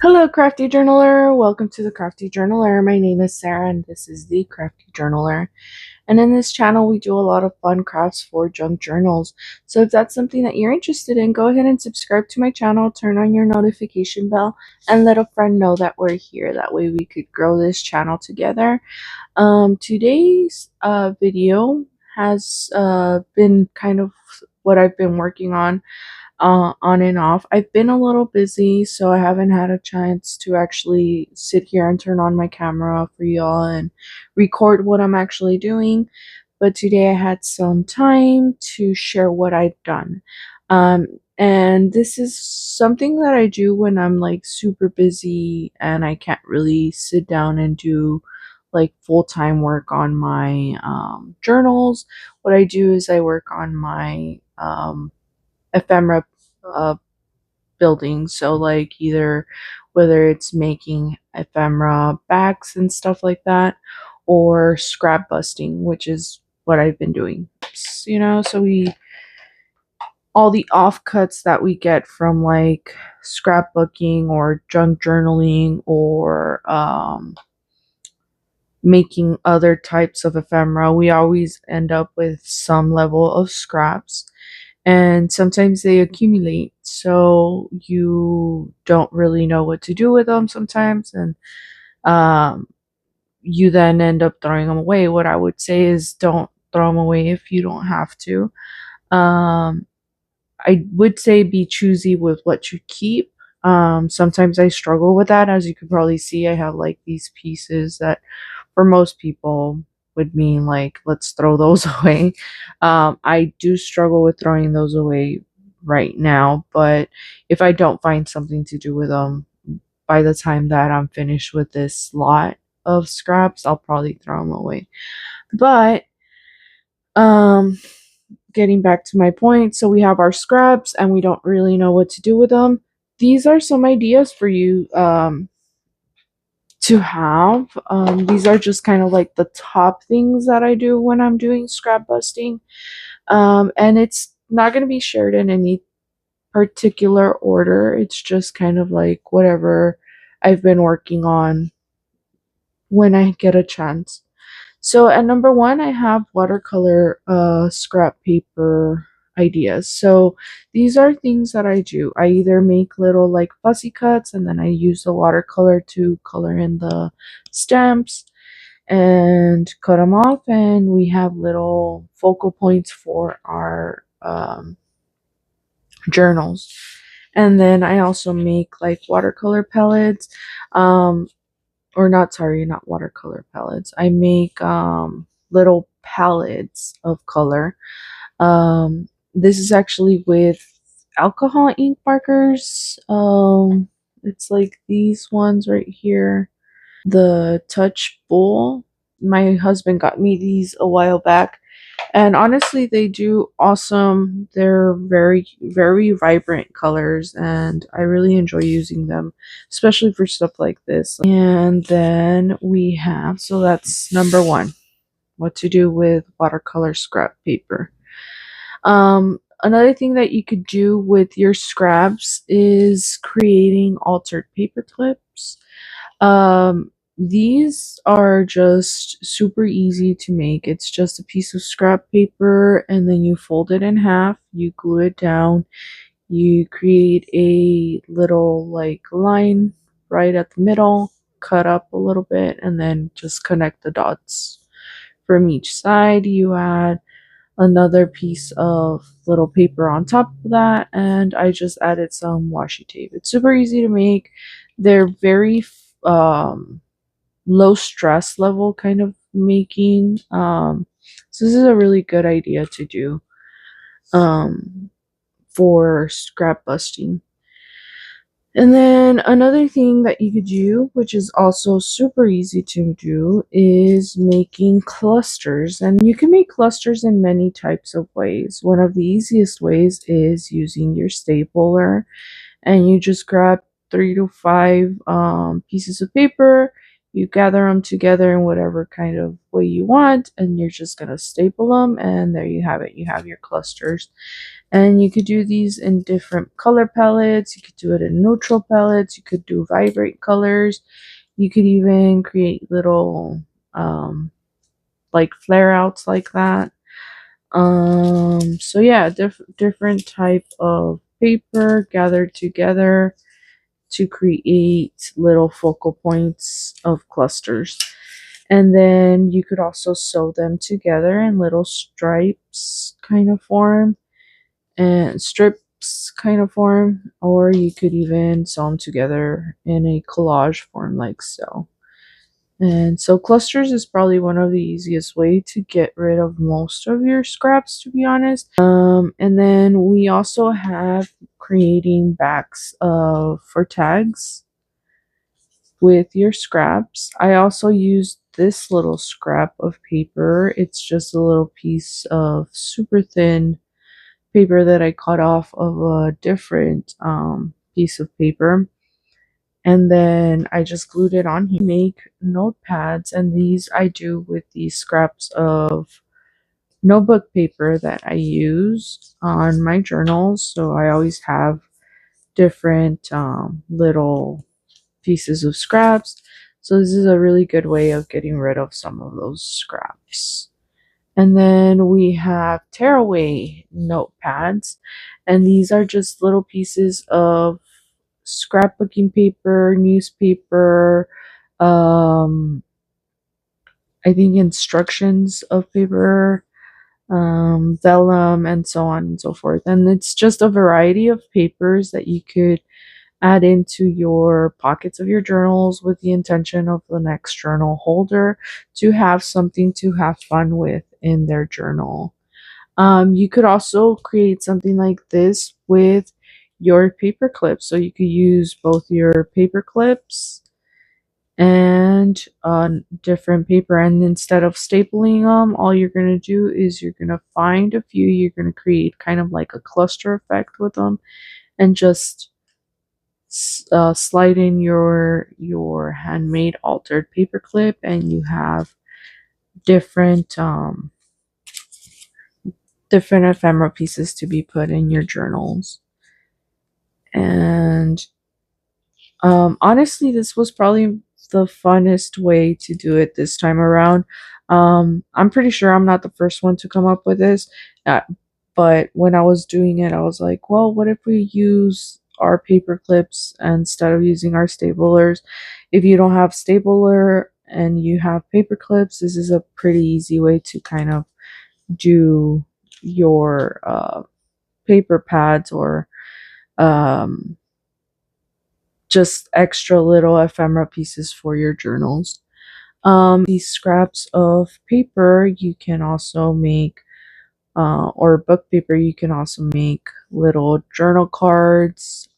Hello, Crafty Journaler. Welcome to the Crafty Journaler. My name is Sarah, and this is the Crafty Journaler. And in this channel, we do a lot of fun crafts for junk journals. So if that's something that you're interested in, go ahead and subscribe to my channel, turn on your notification bell, and let a friend know that we're here. That way we could grow this channel together. Today's video has been kind of what I've been working on and off. I've been a little busy, so I haven't had a chance to actually sit here and turn on my camera for y'all and record what I'm actually doing. But today I had some time to share what I've done. And this is something that I do when I'm like super busy and I can't really sit down and do like full-time work on my journals. What I do is I work on my ephemera uh, building. So like either whether it's making ephemera bags and stuff like that, or scrap busting, which is what I've been doing. So we all the offcuts that we get from like scrapbooking or junk journaling or making other types of ephemera, we always end up with some level of scraps, and sometimes they accumulate, so you don't really know what to do with them sometimes, and um, you then end up throwing them away. What I would say is don't throw them away if you don't have to. um, I would say be choosy with what you keep. Sometimes I struggle with that. As you could probably see, I have like these pieces that for most people would mean like, let's throw those away. I do struggle with throwing those away right now, but if I don't find something to do with them by the time that I'm finished with this lot of scraps, I'll probably throw them away. But um getting back to my point, so we have our scraps and we don't really know what to do with them. These are some ideas for you to have. These are just kind of like the top things that I do when I'm doing scrap busting. And it's not going to be shared in any particular order. It's just kind of like whatever I've been working on when I get a chance. So at number one, I have watercolor scrap paper ideas. So these are things that I do. I either make little like fussy cuts, and then I use the watercolor to color in the stamps and cut them off, and we have little focal points for our journals. And then I also make like watercolor palettes. Or not, sorry, not watercolor palettes. I make little palettes of color. This is actually with alcohol ink markers. It's like these ones right here, the Touch Bowl. My husband got me these a while back, and honestly they do awesome. They're very, very vibrant colors, and I really enjoy using them, especially for stuff like this. And then we have, so that's number one, what to do with watercolor scrap paper. Another thing that you could do with your scraps is creating altered paper clips. These are just super easy to make. It's just a piece of scrap paper, and then you fold it in half, you glue it down, you create a little like line right at the middle, cut up a little bit, and then just connect the dots from each side. You add another piece of little paper on top of that, and I just added some washi tape. It's super easy to make. They're very low stress level kind of making. So this is a really good idea to do for scrap busting. And then another thing that you could do, which is also super easy to do, is making clusters. And you can make clusters in many types of ways. One of the easiest ways is using your stapler, and you just grab 3 to 5 pieces of paper, you gather them together in whatever kind of way you want, and you're just going to staple them, and there you have it. You have your clusters. And you could do these in different color palettes. You could do it in neutral palettes. You could do vibrant colors. You could even create little like flare outs like that. So yeah, different type of paper gathered together to create little focal points of clusters. And then you could also sew them together in little stripes kind of form and strips kind of form, or you could even sew them together in a collage form like so. And so clusters is probably one of the easiest way to get rid of most of your scraps, to be honest. And then we also have creating backs for tags with your scraps. I also used this little scrap of paper. It's just a little piece of super thin paper that I cut off of a different piece of paper. And then I just glued it on here. Make notepads, and these I do with these scraps of notebook paper that I use on my journals. So I always have different little pieces of scraps. So this is a really good way of getting rid of some of those scraps. And then we have tearaway notepads, and these are just little pieces of scrapbooking paper, newspaper, um, I think instructions of paper, vellum, and so on and so forth. And it's just a variety of papers that you could add into your pockets of your journals with the intention of the next journal holder to have something to have fun with in their journal. You could also create something like this with your paper clips. So you could use both your paper clips and different paper, and instead of stapling them, all you're going to do is you're going to find a few, you're going to create kind of like a cluster effect with them, and just slide in your handmade altered paper clip, and you have different different ephemera pieces to be put in your journals. And honestly, this was probably the funnest way to do it this time around. I'm pretty sure I'm not the first one to come up with this, uh, but when I was doing it, I was like, well, what if we use our paper clips instead of using our staplers? If you don't have stapler and you have paper clips, this is a pretty easy way to kind of do your paper pads or um, just extra little ephemera pieces for your journals. These scraps of paper you can also make, or book paper, you can also make little journal cards,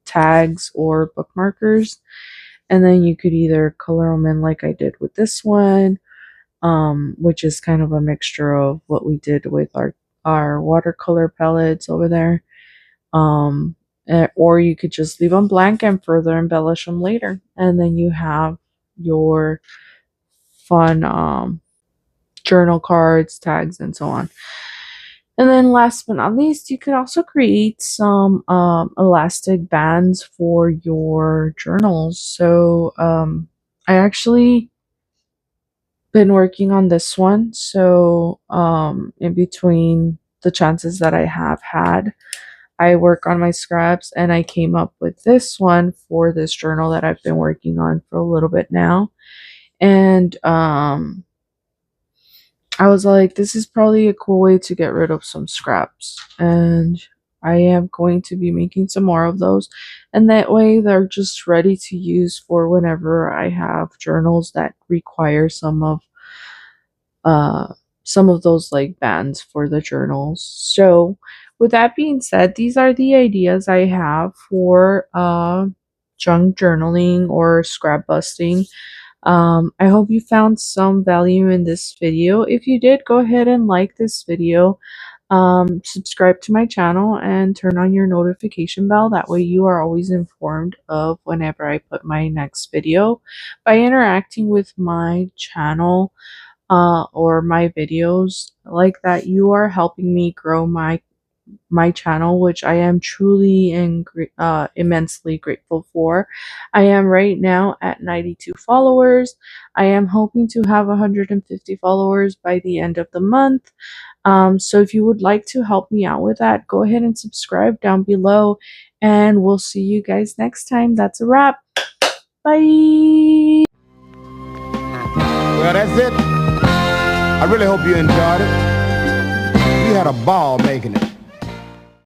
tags, or bookmarkers. And then you could either color them in like I did with this one, which is kind of a mixture of what we did with our watercolor palettes over there. Or you could just leave them blank and further embellish them later. And then you have your fun journal cards, tags, and so on. And then last but not least, you could also create some elastic bands for your journals. So I actually been working on this one. So in between the chances that I have had, I work on my scraps, and I came up with this one for this journal that I've been working on for a little bit now. And I was like, this is probably a cool way to get rid of some scraps. And I am going to be making some more of those. And that way they're just ready to use for whenever I have journals that require some of those like bands for the journals. So with that being said, these are the ideas I have for junk journaling or scrap busting. I hope you found some value in this video. If you did, go ahead and like this video, subscribe to my channel, and turn on your notification bell. That way you are always informed of whenever I put my next video. By interacting with my channel, or my videos like that, you are helping me grow my channel, which I am truly and immensely grateful for. I am right now at 92 followers. I am hoping to have 150 followers by the end of the month. So if you would like to help me out with that, go ahead and subscribe down below, and we'll see you guys next time. That's a wrap. Bye. Well, that's it. I really hope you enjoyed it. We had a ball making it.